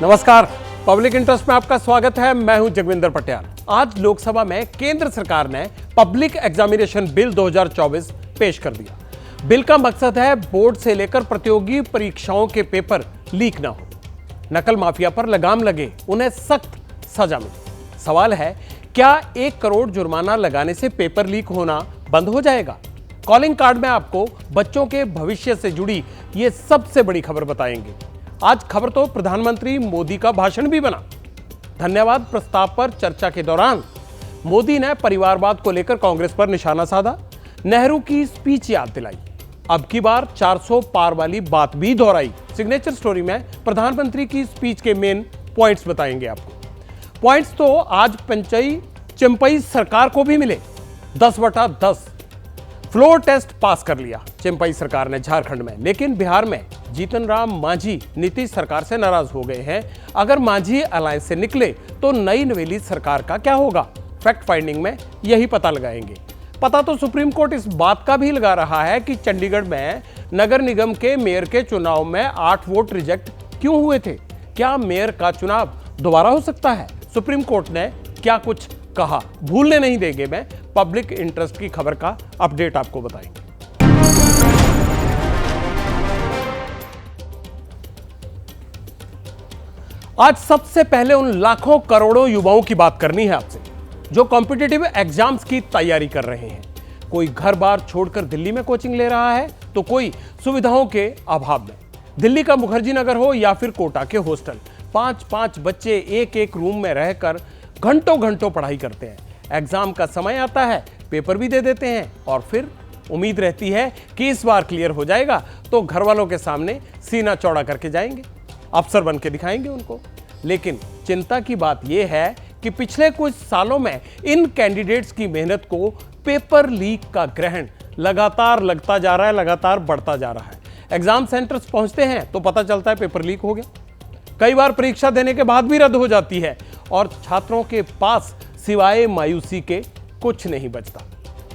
नमस्कार, public interest में आपका स्वागत है। मैं हूं जगविंदर पटियाल। आज लोकसभा में केंद्र सरकार ने पब्लिक एग्जामिनेशन बिल 2024 पेश कर दिया। बिल का मकसद है बोर्ड से लेकर प्रतियोगी परीक्षाओं के पेपर लीक ना हो, नकल माफिया पर लगाम लगे, उन्हें सख्त सजा मिले। सवाल है, क्या 1 करोड़ जुर्माना लगाने से पेपर लीक होना बंद हो जाएगा? कॉलिंग कार्ड में आपको बच्चों के भविष्य से जुड़ी ये सबसे बड़ी खबर बताएंगे। आज खबर तो प्रधानमंत्री मोदी का भाषण भी बना। धन्यवाद प्रस्ताव पर चर्चा के दौरान मोदी ने परिवारवाद को लेकर कांग्रेस पर निशाना साधा, नेहरू की स्पीच याद दिलाई, अब की बार 400 पार वाली बात भी दोहराई। सिग्नेचर स्टोरी में प्रधानमंत्री की स्पीच के मेन पॉइंट्स बताएंगे आपको। पॉइंट्स तो आज चिंपई सरकार को भी मिले। 10/10 फ्लोर टेस्ट पास कर लिया चिंपई सरकार ने झारखंड में, लेकिन बिहार में जीतन राम मांझी नीतीश सरकार से नाराज हो गए हैं। अगर मांझी अलायंस से निकले तो नई नवेली सरकार का क्या होगा? फैक्ट फाइंडिंग में यही पता लगाएंगे। पता तो सुप्रीम कोर्ट इस बात का भी लगा रहा है कि चंडीगढ़ में नगर निगम के मेयर के चुनाव में 8 वोट रिजेक्ट क्यों हुए थे। क्या मेयर का चुनाव दोबारा हो सकता है? सुप्रीम कोर्ट ने क्या कुछ कहा, भूलने नहीं देंगे। मैं पब्लिक इंटरेस्ट की खबर का अपडेट आपको बताएंगे। आज सबसे पहले उन लाखों करोड़ों युवाओं की बात करनी है आपसे जो कॉम्पिटिटिव एग्जाम्स की तैयारी कर रहे हैं। कोई घर बार छोड़कर दिल्ली में कोचिंग ले रहा है, तो कोई सुविधाओं के अभाव में। दिल्ली का मुखर्जी नगर हो या फिर कोटा के हॉस्टल, 5-5 बच्चे एक रूम में रहकर घंटों घंटों पढ़ाई करते हैं। एग्जाम का समय आता है, पेपर भी दे देते हैं और फिर उम्मीद रहती है कि इस बार क्लियर हो जाएगा तो घर वालों के सामने सीना चौड़ा करके जाएंगे, अफसर बन के दिखाएंगे उनको। लेकिन चिंता की बात यह है कि पिछले कुछ सालों में इन कैंडिडेट्स की मेहनत को पेपर लीक का ग्रहण लगातार लगता जा रहा है, लगातार बढ़ता जा रहा है। एग्जाम सेंटर्स पहुंचते हैं तो पता चलता है पेपर लीक हो गया। कई बार परीक्षा देने के बाद भी रद्द हो जाती है और छात्रों के पास सिवाय मायूसी के कुछ नहीं बचता।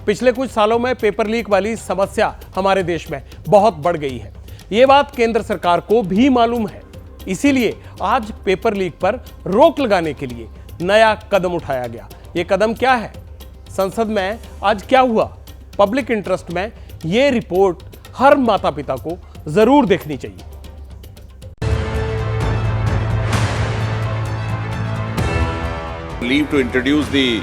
पिछले कुछ सालों में पेपर लीक वाली समस्या हमारे देश में बहुत बढ़ गई है। यह बात केंद्र सरकार को भी मालूम है। इसीलिए आज पेपर लीक पर रोक लगाने के लिए नया कदम उठाया गया। यह कदम क्या है? संसद में आज क्या हुआ? पब्लिक इंटरेस्ट में यह रिपोर्ट हर माता पिता को जरूर देखनी चाहिए। Leave to introduce the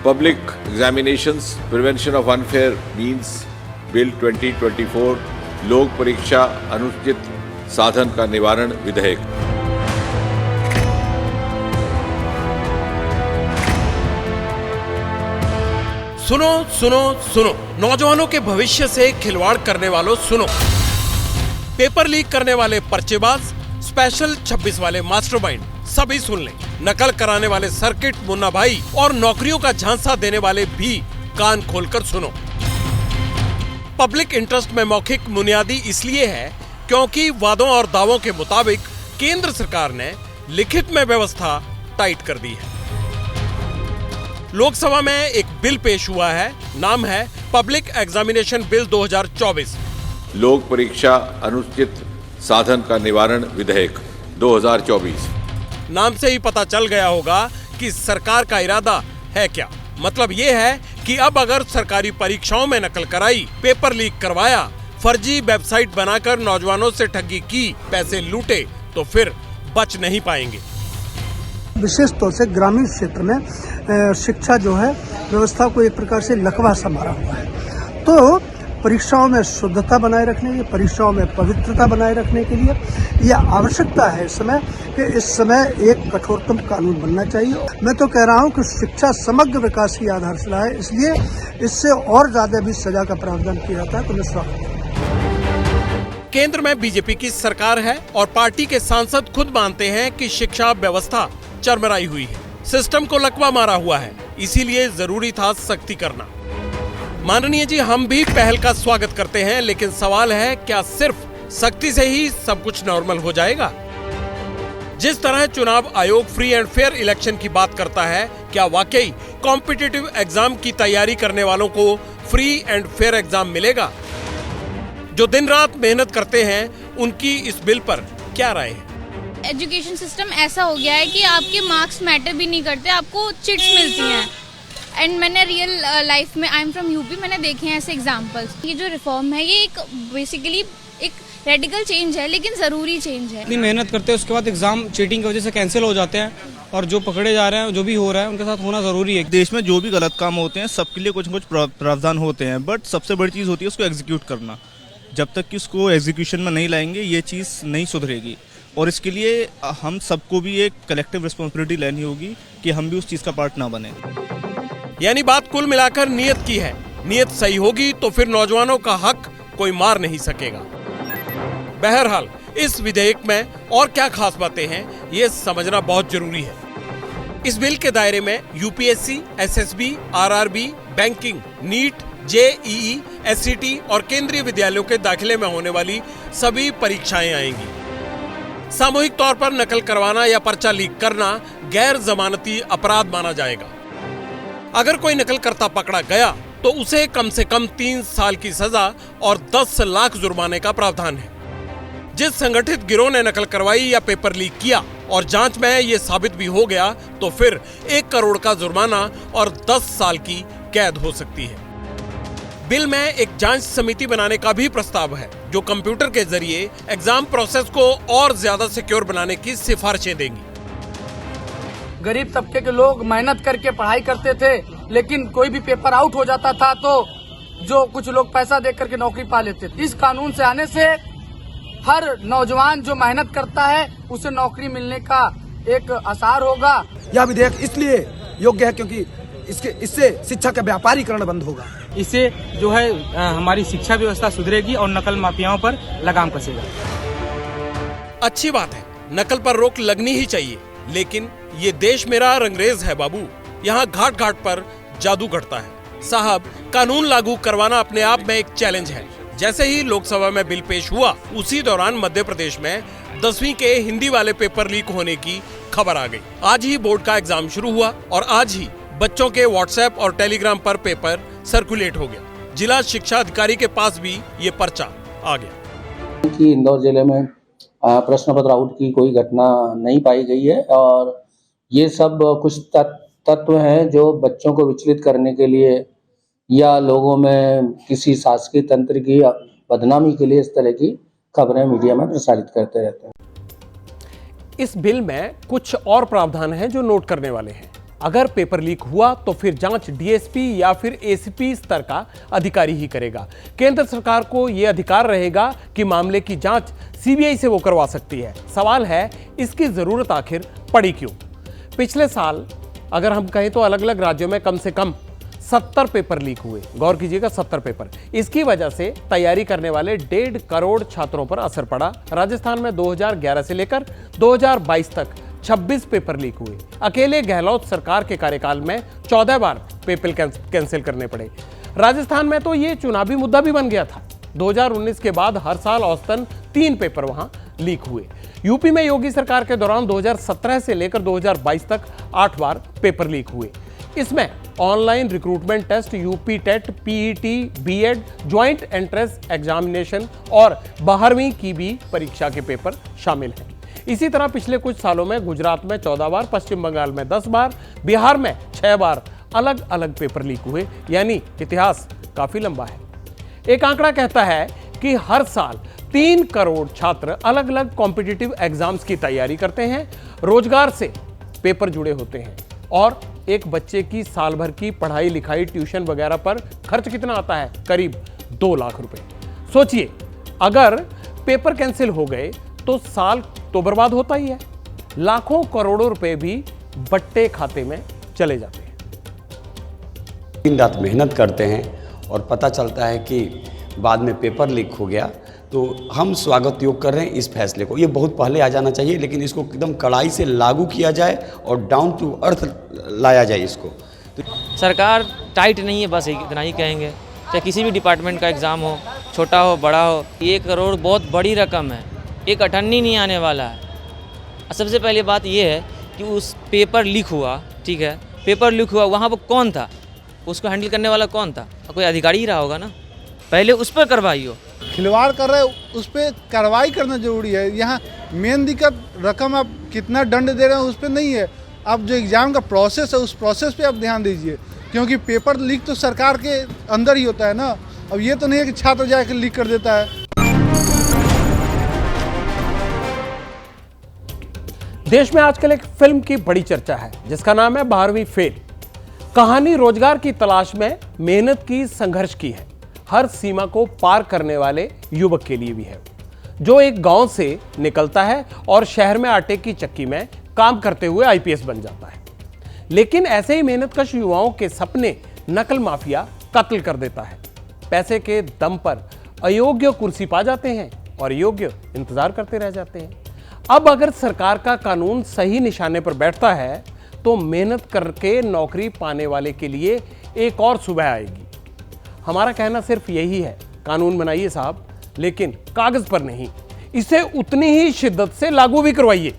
Public Examinations Prevention of Unfair Means Bill 2024 लोक परीक्षा अनुचित साधन का निवारण विधेयक। सुनो सुनो सुनो, नौजवानों के भविष्य से खिलवाड़ करने वालों सुनो। पेपर लीक करने वाले पर्चेबाज, स्पेशल 26 वाले मास्टरमाइंड सभी सुन लें। नकल कराने वाले सर्किट मुन्ना भाई और नौकरियों का झांसा देने वाले भी कान खोलकर सुनो। पब्लिक इंटरेस्ट में मौखिक बुनियादी इसलिए है क्योंकि वादों और दावों के मुताबिक केंद्र सरकार ने लिखित में व्यवस्था टाइट कर दी है। लोकसभा में एक बिल पेश हुआ है, नाम है पब्लिक एग्जामिनेशन बिल 2024 लोक परीक्षा अनुचित साधन का निवारण विधेयक 2024। नाम से ही पता चल गया होगा कि सरकार का इरादा है क्या। मतलब यह है कि अब अगर सरकारी परीक्षाओं में नकल कराई, पेपर लीक करवाया, फर्जी वेबसाइट बनाकर नौजवानों से ठगी की, पैसे लूटे, तो फिर बच नहीं पाएंगे। विशेष तौर से ग्रामीण क्षेत्र में शिक्षा जो है व्यवस्था को एक प्रकार से लकवा सा मारा हुआ है। तो परीक्षाओं में शुद्धता बनाए रखने के, परीक्षाओं में पवित्रता बनाए रखने के लिए यह आवश्यकता है इस समय कि इस समय एक कठोरतम कानून बनना चाहिए। मैं तो कह रहा हूं कि शिक्षा समग्र विकास की आधारशिला है, इसलिए इससे और ज्यादा भी सजा का प्रावधान किया जाता है तो मैं स्वागत करता हूं। केंद्र में बीजेपी की सरकार है और पार्टी के सांसद खुद मानते हैं कि शिक्षा व्यवस्था चरमराई हुई है, सिस्टम को लकवा मारा हुआ है, इसीलिए जरूरी था सख्ती करना। माननीय जी, हम भी पहल का स्वागत करते हैं, लेकिन सवाल है, क्या सिर्फ सख्ती से ही सब कुछ नॉर्मल हो जाएगा? जिस तरह चुनाव आयोग फ्री एंड फेयर इलेक्शन की बात करता है, क्या वाकई कॉम्पिटिटिव एग्जाम की तैयारी करने वालों को फ्री एंड फेयर एग्जाम मिलेगा? जो दिन रात मेहनत करते हैं, उनकी इस बिल पर क्या राय है? एजुकेशन सिस्टम ऐसा हो गया है कि आपके मार्क्स मैटर भी नहीं करते, आपको चिट्स मिलती हैं। एंड मैंने रियल लाइफ में, आई एम फ्रॉम यूपी, मैंने देखे हैं ऐसे एग्जांपल्स। ये जो रिफॉर्म है ये एक बेसिकली एक रेडिकल चेंज है, लेकिन ज़रूरी चेंज है। इतनी मेहनत करते हैं उसके बाद एग्जाम चीटिंग की वजह से कैंसिल हो जाते हैं, और जो पकड़े जा रहे हैं, जो भी हो रहा है, उनके साथ होना ज़रूरी है। देश में जो भी गलत काम होते हैं सबके लिए कुछ न कुछ प्रावधान होते हैं, बट सबसे बड़ी चीज़ होती है उसको एग्जीक्यूट करना। जब तक कि उसको एग्जीक्यूशन में नहीं लाएंगे ये चीज़ नहीं सुधरेगी, और इसके लिए हम सबको भी एक कलेक्टिव रिस्पॉन्सिबिलिटी लेनी होगी कि हम भी उस चीज़ का पार्ट ना बने। यानी बात कुल मिलाकर नियत की है। नियत सही होगी तो फिर नौजवानों का हक कोई मार नहीं सकेगा। बहरहाल इस विधेयक में और क्या खास बातें हैं ये समझना बहुत जरूरी है। इस बिल के दायरे में UPSC, SSB, RRB, banking, NEET, JEE, SCT और केंद्रीय विद्यालयों के दाखिले में होने वाली सभी परीक्षाएं आएंगी। सामूहिक तौर पर नकल करवाना या पर्चा लीक करना गैर जमानती अपराध माना जाएगा। अगर कोई नकल करता पकड़ा गया तो उसे कम से कम 3 साल की सजा और 10 लाख जुर्माने का प्रावधान है। जिस संगठित गिरोह ने नकल करवाई या पेपर लीक किया और जांच में ये साबित भी हो गया तो फिर 1 करोड़ का जुर्माना और 10 साल की कैद हो सकती है। बिल में एक जांच समिति बनाने का भी प्रस्ताव है जो कंप्यूटर के जरिए एग्जाम प्रोसेस को और ज्यादा सिक्योर बनाने की सिफारिशें देगी। गरीब तबके के लोग मेहनत करके पढ़ाई करते थे, लेकिन कोई भी पेपर आउट हो जाता था तो जो कुछ लोग पैसा दे करके नौकरी पा लेते थे। इस कानून से आने से हर नौजवान जो मेहनत करता है उसे नौकरी मिलने का एक आसार होगा। यह विधेयक इसलिए योग्य है क्योंकि इससे शिक्षा का व्यापारीकरण बंद होगा। इससे जो है हमारी शिक्षा व्यवस्था सुधरेगी और नकल माफियाओं पर लगाम कसेगा। अच्छी बात है, नकल पर रोक लगनी ही चाहिए, लेकिन ये देश मेरा रंगरेज है बाबू, यहाँ घाट घाट पर जादू घटता है। साहब, कानून लागू करवाना अपने आप में एक चैलेंज है। जैसे ही लोकसभा में बिल पेश हुआ उसी दौरान मध्य प्रदेश में 10वीं के हिंदी वाले पेपर लीक होने की खबर आ गई। आज ही बोर्ड का एग्जाम शुरू हुआ और आज ही बच्चों के व्हाट्सएप और टेलीग्राम पर पेपर सर्कुलेट हो गया। जिला शिक्षा अधिकारी के पास भी ये पर्चा आ गया कि इंदौर जिले में प्रश्न पत्र आउट की कोई घटना नहीं पाई गई है, और ये सब कुछ तत्व हैं जो बच्चों को विचलित करने के लिए या लोगों में किसी शासकीय तंत्र की बदनामी के लिए इस तरह की खबरें मीडिया में प्रसारित करते रहते हैं। इस बिल में कुछ और प्रावधान हैं जो नोट करने वाले हैं। अगर पेपर लीक हुआ तो फिर जांच डीएसपी या फिर एसीपी स्तर का अधिकारी ही करेगा। केंद्र सरकार को यह अधिकार रहेगा कि मामले की जांच सीबीआई से वो करवा सकती है। सवाल है, इसकी जरूरत आखिर पड़ी क्यों? पिछले साल अगर हम कहें तो अलग अलग राज्यों में कम से कम 70 पेपर लीक हुए। गौर कीजिएगा, 70 पेपर। इसकी वजह से तैयारी करने वाले 1.5 करोड़ छात्रों पर असर पड़ा। राजस्थान में 2011 से लेकर 2022 तक 26 पेपर लीक हुए। अकेले गहलोत सरकार के कार्यकाल में 14 बार पेपर कैंसिल करने पड़े। राजस्थान में तो ये चुनावी मुद्दा भी बन गया था। 2019 के बाद हर साल औसतन 3 पेपर वहां लीक हुए। यूपी में योगी सरकार के दौरान 2017 से लेकर 2022 तक 8 बार पेपर लीक हुए। इसमें online recruitment test, UP TET, PET, BEd, joint entrance examination और 12वीं की भी परीक्षा के पेपर शामिल हैं। इसी तरह पिछले कुछ सालों में गुजरात में 14 बार, पश्चिम बंगाल में 10 बार, बिहार में 6 बार अलग अलग पेपर लीक हुए। यानी इतिहास काफी लंबा है। एक आंकड़ा कहता है कि हर साल 3 करोड़ छात्र अलग अलग कॉम्पिटिटिव एग्जाम्स की तैयारी करते हैं। रोजगार से पेपर जुड़े होते हैं और एक बच्चे की साल भर की पढ़ाई लिखाई, ट्यूशन वगैरह पर खर्च कितना आता है? करीब 2 लाख रुपए। सोचिए, अगर पेपर कैंसिल हो गए तो साल तो बर्बाद होता ही है, लाखों करोड़ों रुपए भी बट्टे खाते में चले जाते हैं। दिन रात मेहनत करते हैं और पता चलता है कि बाद में पेपर लीक हो गया, तो हम स्वागत योग कर रहे हैं इस फैसले को। ये बहुत पहले आ जाना चाहिए, लेकिन इसको एकदम कड़ाई से लागू किया जाए और डाउन टू अर्थ लाया जाए इसको। सरकार टाइट नहीं है, बस इतना ही कहेंगे। चाहे किसी भी डिपार्टमेंट का एग्ज़ाम हो, छोटा हो बड़ा हो, 1 करोड़ बहुत बड़ी रकम है, एक अठन्नी नहीं आने वाला है। सबसे पहली बात ये है कि उस पेपर लीक हुआ, ठीक है, पेपर लीक हुआ, वहाँ पर कौन था? उसको हैंडल करने वाला कौन था? कोई अधिकारी ही रहा होगा ना। पहले उस पर कार्रवाई हो। खिलवाड़ कर रहे उस पर कार्रवाई करना जरूरी है। यहाँ मेन दिक्कत रकम आप कितना दंड दे रहे हैं उस पर नहीं है, आप जो एग्ज़ाम का प्रोसेस है उस प्रोसेस पे आप ध्यान दीजिए, क्योंकि पेपर लीक तो सरकार के अंदर ही होता है ना। अब ये तो नहीं है कि छात्र जाकर लीक कर देता है। देश में आजकल एक फिल्म की बड़ी चर्चा है जिसका नाम है 12वीं फेल। कहानी रोजगार की तलाश में मेहनत की संघर्ष की है, हर सीमा को पार करने वाले युवक के लिए भी है जो एक गांव से निकलता है और शहर में आटे की चक्की में काम करते हुए आईपीएस बन जाता है। लेकिन ऐसे ही मेहनतकश युवाओं के सपने नकल माफिया कत्ल कर देता है। पैसे के दम पर अयोग्य कुर्सी पा जाते हैं और योग्य इंतजार करते रह जाते हैं। अब अगर सरकार का कानून सही निशाने पर बैठता है तो मेहनत करके नौकरी पाने वाले के लिए एक और सुबह आएगी। हमारा कहना सिर्फ यही है, कानून बनाइए साहब, लेकिन कागज पर नहीं, इसे उतनी ही शिद्दत से लागू भी करवाइए।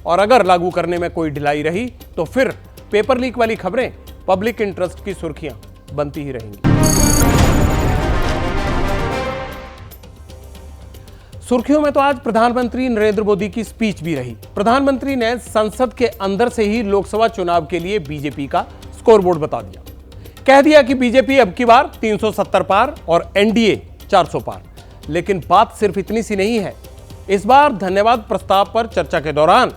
और अगर लागू करने में कोई ढिलाई रही तो फिर पेपर लीक वाली खबरें पब्लिक इंटरेस्ट की सुर्खियां बनती ही रहेंगी। सुर्खियों में तो आज प्रधानमंत्री नरेंद्र मोदी की स्पीच भी रही। प्रधानमंत्री ने संसद के अंदर से ही लोकसभा चुनाव के लिए बीजेपी का स्कोरबोर्ड बता दिया। कह दिया कि बीजेपी अब की बार 370 पार और एनडीए 400 पार। लेकिन बात सिर्फ इतनी सी नहीं है। इस बार धन्यवाद प्रस्ताव पर चर्चा के दौरान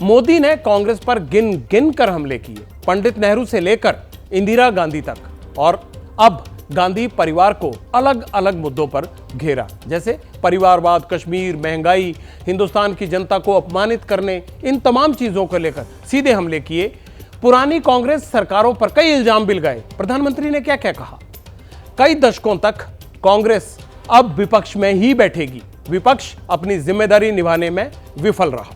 मोदी ने कांग्रेस पर गिन गिन कर हमले किए, पंडित नेहरू से लेकर इंदिरा गांधी तक, और अब गांधी परिवार को अलग अलग मुद्दों पर घेरा, जैसे परिवारवाद, कश्मीर, महंगाई, हिंदुस्तान की जनता को अपमानित करने, इन तमाम चीजों को लेकर सीधे हमले किए। पुरानी कांग्रेस सरकारों पर कई इल्जाम भी लगाए। प्रधानमंत्री ने क्या क्या कहा? कई दशकों तक कांग्रेस अब विपक्ष में ही बैठेगी, विपक्ष अपनी जिम्मेदारी निभाने में विफल रहा।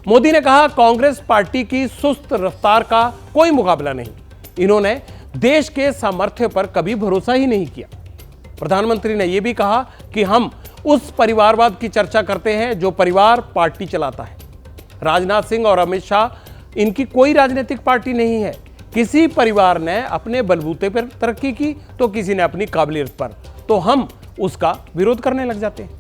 मोदी ने कहा कांग्रेस पार्टी की सुस्त रफ्तार का कोई मुकाबला नहीं, इन्होंने देश के सामर्थ्य पर कभी भरोसा ही नहीं किया। प्रधानमंत्री ने यह भी कहा कि हम उस परिवारवाद की चर्चा करते हैं जो परिवार पार्टी चलाता है। राजनाथ सिंह और अमित शाह इनकी कोई राजनीतिक पार्टी नहीं है। किसी परिवार ने अपने बलबूते पर तरक्की की तो किसी ने अपनी काबिलियत पर, तो हम उसका विरोध करने लग जाते हैं।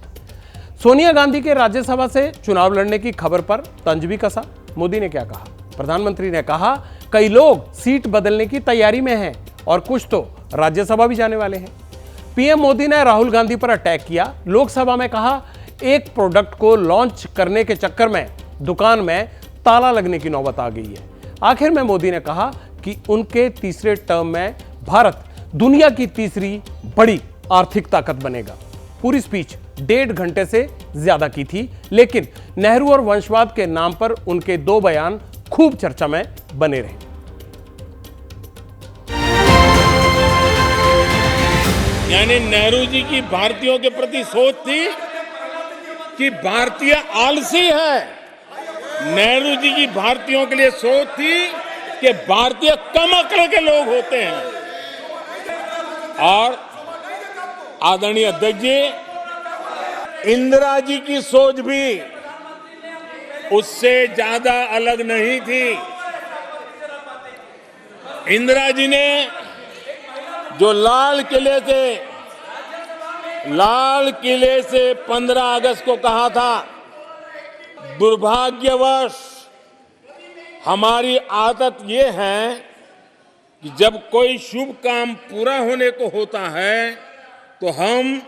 सोनिया गांधी के राज्यसभा से चुनाव लड़ने की खबर पर तंज भी कसा। मोदी ने क्या कहा? प्रधानमंत्री ने कहा कई लोग सीट बदलने की तैयारी में हैं और कुछ तो राज्यसभा भी जाने वाले हैं। पीएम मोदी ने राहुल गांधी पर अटैक किया। लोकसभा में कहा एक प्रोडक्ट को लॉन्च करने के चक्कर में दुकान में ताला लगने की नौबत आ गई है। आखिर में मोदी ने कहा कि उनके तीसरे टर्म में भारत दुनिया की तीसरी बड़ी आर्थिक ताकत बनेगा। पूरी स्पीच 1.5 घंटे से ज्यादा की थी, लेकिन नेहरू और वंशवाद के नाम पर उनके 2 बयान खूब चर्चा में बने रहे। यानी नेहरू जी की भारतीयों के प्रति सोच थी कि भारतीय आलसी है। नेहरू जी की भारतीयों के लिए सोच थी कि भारतीय कम अक्ल के लोग होते हैं। और आदरणीय अध्यक्ष जी, इंदिरा जी की सोच भी उससे ज्यादा अलग नहीं थी। इंदिरा जी ने जो लाल किले से 15 अगस्त को कहा था, दुर्भाग्यवश हमारी आदत ये है कि जब कोई शुभ काम पूरा होने को होता है तो हम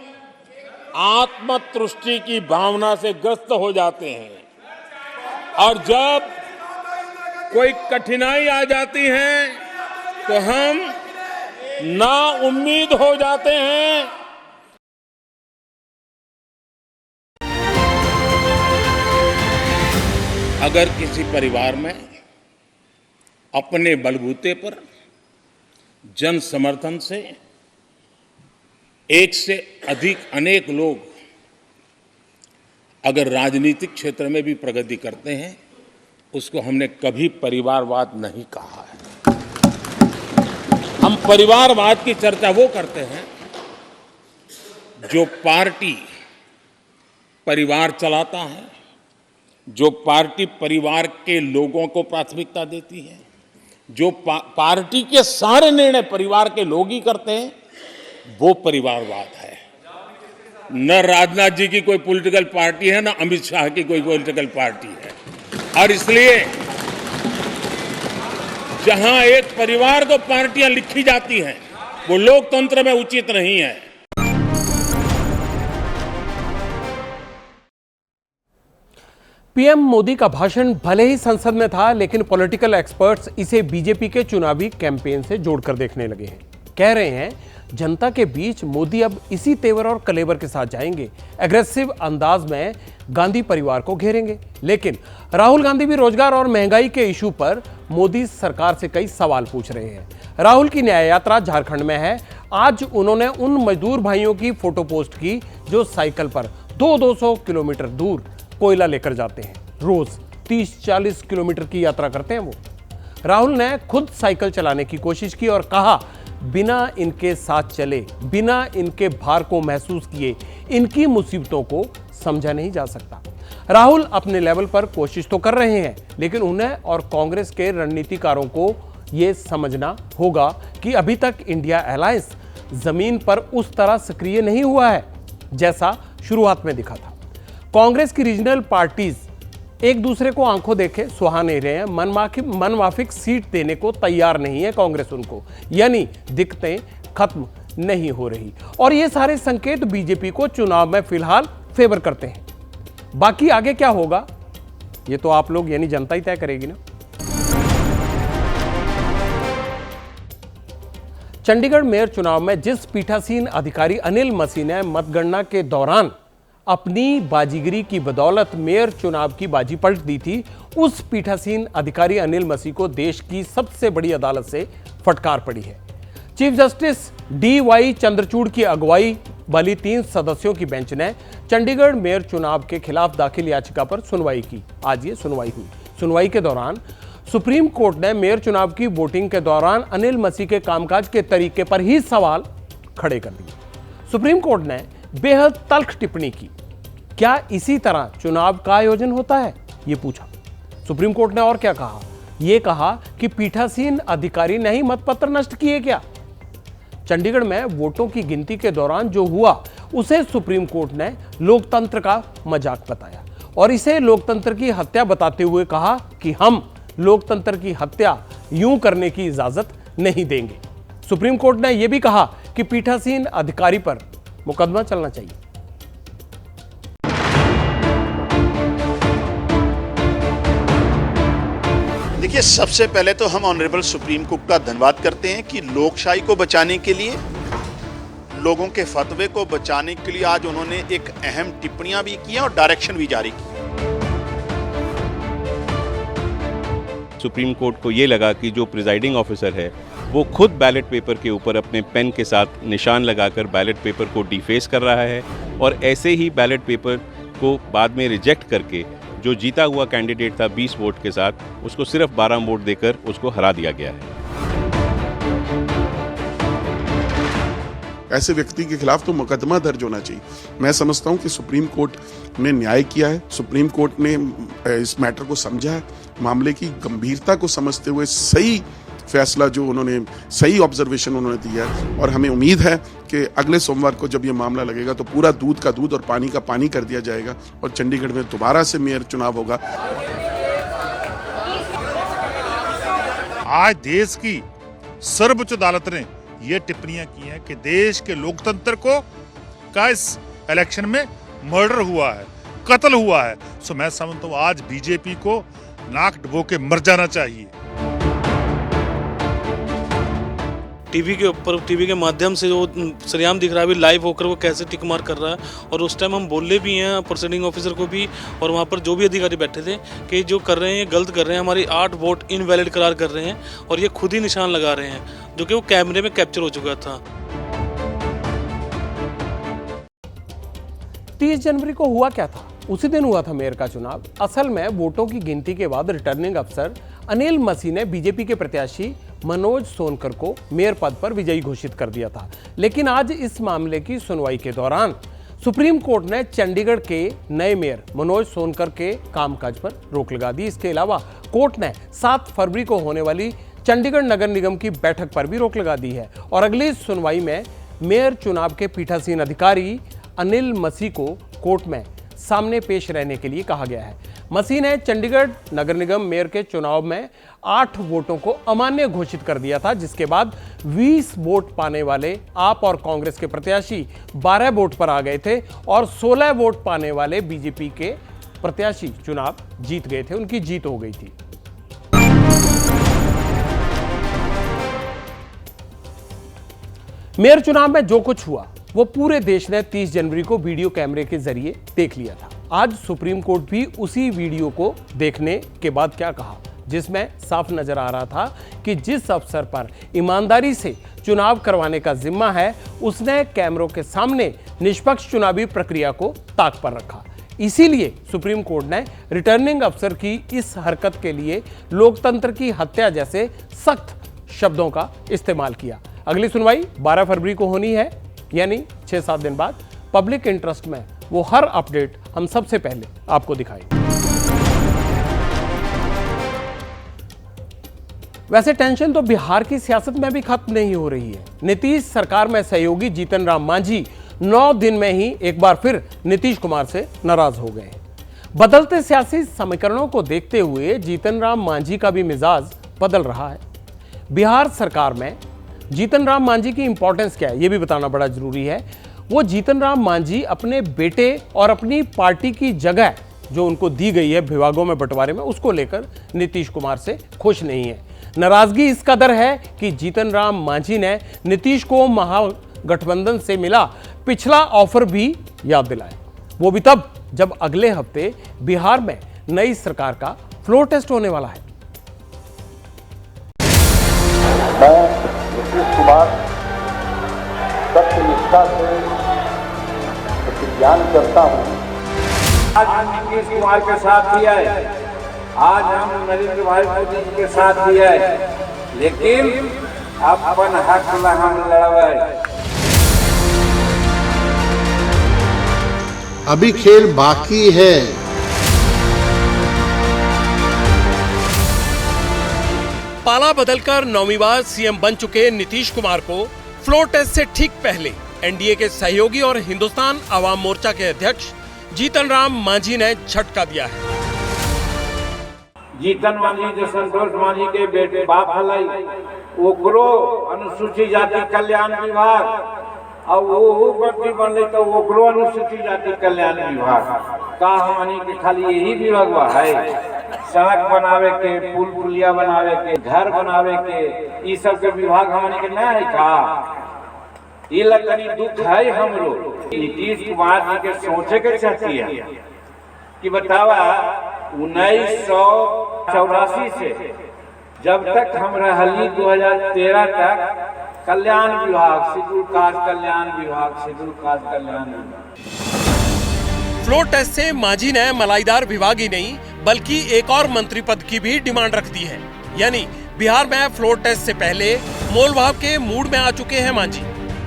आत्मतुष्टि की भावना से ग्रस्त हो जाते हैं, और जब कोई कठिनाई आ जाती है तो हम ना उम्मीद हो जाते हैं। अगर किसी परिवार में अपने बलबूते पर जन समर्थन से एक से अधिक अनेक लोग अगर राजनीतिक क्षेत्र में भी प्रगति करते हैं, उसको हमने कभी परिवारवाद नहीं कहा है। हम परिवारवाद की चर्चा वो करते हैं जो पार्टी परिवार चलाता है, जो पार्टी परिवार के लोगों को प्राथमिकता देती है, जो पार्टी के सारे निर्णय परिवार के लोग ही करते हैं, वो परिवारवाद है। न राजनाथ जी की कोई पॉलिटिकल पार्टी है, न अमित शाह की कोई पॉलिटिकल पार्टी है। और इसलिए जहां एक परिवार को पार्टियां लिखी जाती हैं, वो लोकतंत्र में उचित नहीं है। पीएम मोदी का भाषण भले ही संसद में था, लेकिन पॉलिटिकल एक्सपर्ट्स इसे बीजेपी के चुनावी कैंपेन से जोड़कर देखने लगे हैं। कह रहे हैं जनता के बीच मोदी अब इसी तेवर और कलेवर के साथ जाएंगे, एग्रेसिव अंदाज में गांधी परिवार को घेरेंगे। लेकिन राहुल गांधी भी रोजगार और महंगाई के इशू पर मोदी सरकार से कई सवाल पूछ रहे हैं। राहुल की न्याय यात्रा झारखंड में है। आज उन्होंने उन मजदूर भाइयों की फोटो पोस्ट की जो साइकिल पर 200 किलोमीटर दूर कोयला लेकर जाते हैं। रोज 30-40 किलोमीटर की यात्रा करते हैं वो। राहुल ने खुद साइकिल चलाने की कोशिश की और कहा बिना इनके साथ चले, बिना इनके भार को महसूस किए, इनकी मुसीबतों को समझा नहीं जा सकता। राहुल अपने लेवल पर कोशिश तो कर रहे हैं, लेकिन उन्हें और कांग्रेस के रणनीतिकारों को यह समझना होगा कि अभी तक इंडिया अलायंस जमीन पर उस तरह सक्रिय नहीं हुआ है जैसा शुरुआत में दिखा था। कांग्रेस की रीजनल पार्टीज एक दूसरे को आंखों देखे सुहा नहीं रहे हैं, मनमाफिक सीट देने को तैयार नहीं है कांग्रेस उनको, यानी दिक्कतें खत्म नहीं हो रही। और ये सारे संकेत बीजेपी को चुनाव में फिलहाल फेवर करते हैं। बाकी आगे क्या होगा ये तो आप लोग यानी जनता ही तय करेगी ना। चंडीगढ़ मेयर चुनाव में जिस पीठासीन अधिकारी अनिल मसीह ने मतगणना के दौरान अपनी बाजीगरी की बदौलत मेयर चुनाव की बाजी पलट दी थी, उस पीठासीन अधिकारी अनिल मसीह को देश की सबसे बड़ी अदालत से फटकार पड़ी है। चीफ जस्टिस DY चंद्रचूड़ की अगुवाई वाली 3 सदस्यों की बेंच ने चंडीगढ़ मेयर चुनाव के खिलाफ दाखिल याचिका पर सुनवाई की। आज ये सुनवाई हुई। सुनवाई के दौरान सुप्रीम कोर्ट ने मेयर चुनाव की वोटिंग के दौरान अनिल मसीह के कामकाज के तरीके पर ही सवाल खड़े कर दिए। सुप्रीम कोर्ट ने बेहद तल्ख टिप्पणी की। क्या इसी तरह चुनाव का आयोजन होता है, ये पूछा। सुप्रीम कोर्ट ने और क्या कहा, यह कहा कि पीठासीन अधिकारी ने ही मतपत्र नष्ट किए क्या। चंडीगढ़ में वोटों की गिनती के दौरान जो हुआ उसे सुप्रीम कोर्ट ने लोकतंत्र का मजाक बताया और इसे लोकतंत्र की हत्या बताते हुए कहा कि हम लोकतंत्र की हत्या यूं करने की इजाजत नहीं देंगे। सुप्रीम कोर्ट ने यह भी कहा कि पीठासीन अधिकारी पर मुकदमा चलना चाहिए। देखिए, सबसे पहले तो हम ऑनरेबल सुप्रीम कोर्ट का धन्यवाद करते हैं कि लोकशाही को बचाने के लिए, लोगों के फतवे को बचाने के लिए आज उन्होंने एक अहम टिप्पणियां भी की और डायरेक्शन भी जारी की। सुप्रीम कोर्ट को ये लगा कि जो प्रिजाइडिंग ऑफिसर है वो खुद बैलेट पेपर के ऊपर अपने पेन के साथ निशान लगाकर बैलेट पेपर को डिफेस कर रहा है और ऐसे ही बैलेट पेपर को बाद में रिजेक्ट करके जो जीता हुआ कैंडिडेट था 20 वोट के साथ, उसको सिर्फ 12 वोट देकर उसको हरा दिया गया है। ऐसे व्यक्ति के खिलाफ तो मुकदमा दर्ज होना चाहिए। मैं समझता हूं कि सुप्रीम कोर्ट ने न्याय किया है। सुप्रीम कोर्ट ने इस मैटर को समझा है, मामले की गंभीरता को समझते हुए सही फैसला जो उन्होंने, सही ऑब्जर्वेशन उन्होंने दिया है। और हमें उम्मीद है कि अगले सोमवार को जब ये मामला लगेगा तो पूरा दूध का दूध और पानी का पानी कर दिया जाएगा और चंडीगढ़ में दोबारा से मेयर चुनाव होगा। आज देश की सर्वोच्च अदालत ने ये टिप्पणियां की हैं कि देश के लोकतंत्र का इस इलेक्शन में मर्डर हुआ है, कत्ल हुआ है। सो मैं समझता हूं आज बीजेपी को नाक डुबो के मर जाना चाहिए। टीवी के ऊपर, टीवी के माध्यम से जो सरेआम दिख रहा है अभी लाइव होकर वो कैसे टिक मार कर रहा है। और उस टाइम हम बोले भी हैं प्रोसीडिंग ऑफिसर को भी और वहाँ पर जो भी अधिकारी बैठे थे कि जो कर रहे हैं गलत कर रहे हैं, हमारी 8 वोट इनवैलिड करार कर रहे हैं और ये खुद ही निशान लगा रहे हैं जो कि वो कैमरे में कैप्चर हो चुका था। 30 जनवरी को हुआ क्या था? उसी दिन हुआ था मेयर का चुनाव। असल में वोटों की गिनती के बाद रिटर्निंग अफसर अनिल मसीह ने बीजेपी के प्रत्याशी मनोज सोनकर को मेयर पद पर विजयी घोषित कर दिया था। लेकिन आज इस मामले की सुनवाई के दौरान सुप्रीम कोर्ट ने चंडीगढ़ के नए मेयर मनोज सोनकर के कामकाज पर रोक लगा दी। इसके अलावा कोर्ट ने 7 फरवरी को होने वाली चंडीगढ़ नगर निगम की बैठक पर भी रोक लगा दी है और अगली सुनवाई में मेयर चुनाव के पीठासीन अधिकारी अनिल मसीह को कोर्ट में सामने पेश रहने के लिए कहा गया है। मसीह ने चंडीगढ़ नगर निगम मेयर के चुनाव में 8 वोटों को अमान्य घोषित कर दिया था, जिसके बाद 20 वोट पाने वाले आप और कांग्रेस के प्रत्याशी 12 वोट पर आ गए थे और 16 वोट पाने वाले बीजेपी के प्रत्याशी चुनाव जीत गए थे, उनकी जीत हो गई थी। मेयर चुनाव में जो कुछ हुआ वो पूरे देश ने 30 जनवरी को वीडियो कैमरे के जरिए देख लिया था। आज सुप्रीम कोर्ट भी उसी वीडियो को देखने के बाद क्या कहा, जिसमें साफ नजर आ रहा था कि जिस अफसर पर ईमानदारी से चुनाव करवाने का जिम्मा है, उसने कैमरों के सामने निष्पक्ष चुनावी प्रक्रिया को ताक पर रखा। इसीलिए सुप्रीम कोर्ट ने रिटर्निंग अफसर की इस हरकत के लिए लोकतंत्र की हत्या जैसे सख्त शब्दों का इस्तेमाल किया। अगली सुनवाई 12 फरवरी को होनी है, यानी 6-7 दिन बाद। पब्लिक इंटरेस्ट में वो हर अपडेट हम सबसे पहले आपको दिखाएंगे। वैसे टेंशन तो बिहार की सियासत में भी खत्म नहीं हो रही है। नीतीश सरकार में सहयोगी जीतन राम मांझी 9 दिन में ही एक बार फिर नीतीश कुमार से नाराज हो गए। बदलते सियासी समीकरणों को देखते हुए जीतन राम मांझी का भी मिजाज बदल रहा है। बिहार सरकार में जीतन राम मांझी की इंपॉर्टेंस क्या है, यह भी बताना बड़ा जरूरी है। वो जीतन राम मांझी अपने बेटे और अपनी पार्टी की जगह जो उनको दी गई है विभागों में बंटवारे में, उसको लेकर नीतीश कुमार से खुश नहीं है। नाराजगी इस कदर है कि जीतन राम मांझी ने नीतीश को महागठबंधन से मिला पिछला ऑफर भी याद दिलाया, वो भी तब जब अगले हफ्ते बिहार में नई सरकार का फ्लोर टेस्ट होने वाला है। नीतीश कुमार सत्यनिष्ठा से प्रतिज्ञान करता हूँ। आज हम नीतीश कुमार के साथ भी है, आज हम नरेंद्र भाई मोदी जी के साथ भी है, लेकिन अपन हक ला हम लड़ावे। अभी खेल बाकी है। पाला बदलकर 9वीं बार सीएम बन चुके नीतीश कुमार को फ्लोर टेस्ट से ठीक पहले एनडीए के सहयोगी और हिंदुस्तान आवाम मोर्चा के अध्यक्ष जीतन राम मांझी ने झटका दिया है। जीतन मांझी जो संतोष मांझी के बेटे बाप हलाई, ओकरो अनुसूचित जाति कल्याण विभाग और वो मंत्री बनले तो ओकरो अनुसूचित जाति कल्याण विभाग का हमनी के खाली यही विभाग है। सड़क बनावे के, पुल पुलिया बनावे के, घर बनावे के, ये सब के विभाग हमनी के ना है का? ये लगनी दुख है हमरो। नीतीश कुमार जी के सोचे के चाहती है कि बतावा 1984 से जब तक हम रहली 2013 तक कल्याण विभाग, शेड्यूल कास्ट कल्याण विभाग, शेड्यूल कास्ट कल्याण विभाग। फ्लोर टेस्ट से मांझी ने मलाईदार विभाग ही नहीं बल्कि एक और मंत्री पद की भी डिमांड रख दी है। यानी बिहार में फ्लोर टेस्ट से पहले मोलभाव के मूड में आ चुके हैं मांझी।